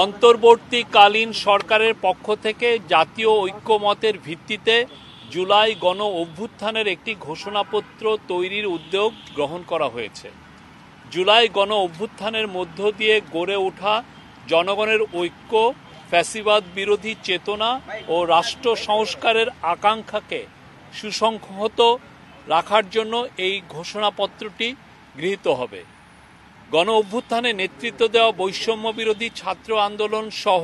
অন্তর্বর্তীকালীন সরকারের পক্ষ থেকে জাতীয় ঐক্যমতের ভিত্তিতে জুলাই গণ অভ্যুত্থানের একটি ঘোষণাপত্র তৈরির উদ্যোগ গ্রহণ করা হয়েছে। জুলাই গণ অভ্যুত্থানের মধ্য দিয়ে গড়ে ওঠা জনগণের ঐক্য, ফ্যাসিবাদ বিরোধী চেতনা ও রাষ্ট্র সংস্কারের আকাঙ্ক্ষাকে সুসংহত রাখার জন্য এই ঘোষণাপত্রটি গৃহীত হবে। গণ অভ্যুত্থানে নেতৃত্ব দেওয়া বৈষম্য বিরোধী ছাত্র আন্দোলন সহ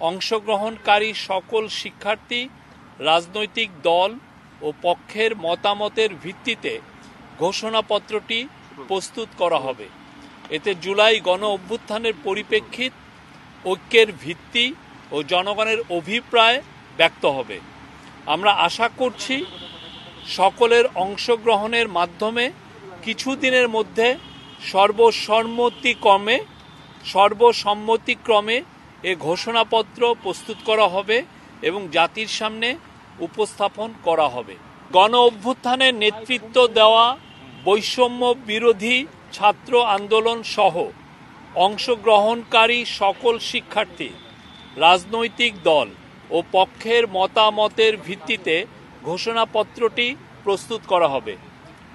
অংশগ্রহণকারী সকল শিক্ষার্থী, রাজনৈতিক দল ও পক্ষের মতামতের ভিত্তিতে ঘোষণাপত্রটি প্রস্তুত করা হবে। এতে জুলাই গণ অভ্যুত্থানের পরিপ্রেক্ষিত, ঐক্যের ভিত্তি ও জনগণের অভিপ্রায় ব্যক্ত হবে। আমরা আশা করছি সকলের অংশগ্রহণের মাধ্যমে কিছুদিনের মধ্যে সর্বসম্মতিক্রমে এ ঘোষণাপত্র প্রস্তুত করা হবে এবং জাতির সামনে উপস্থাপন করা হবে। গণ অভ্যুত্থানের নেতৃত্ব দেওয়া বৈষম্য বিরোধী ছাত্র আন্দোলন সহ অংশগ্রহণকারী সকল শিক্ষার্থী, রাজনৈতিক দল ও পক্ষের মতামতের ভিত্তিতে ঘোষণাপত্রটি প্রস্তুত করা হবে।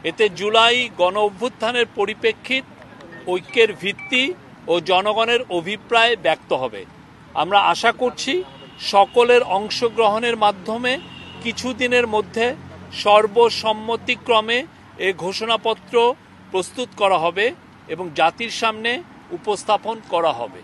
এতে জুলাই গণ অভ্যুত্থানের পরিপ্রেক্ষিত, ঐক্যের ভিত্তি ও জনগণের অভিপ্রায় ব্যক্ত হবে। আমরা আশা করছি সকলের অংশগ্রহণের মাধ্যমে কিছুদিনের মধ্যে সর্বসম্মতিক্রমে এ ঘোষণাপত্র প্রস্তুত করা হবে এবং জাতির সামনে উপস্থাপন করা হবে।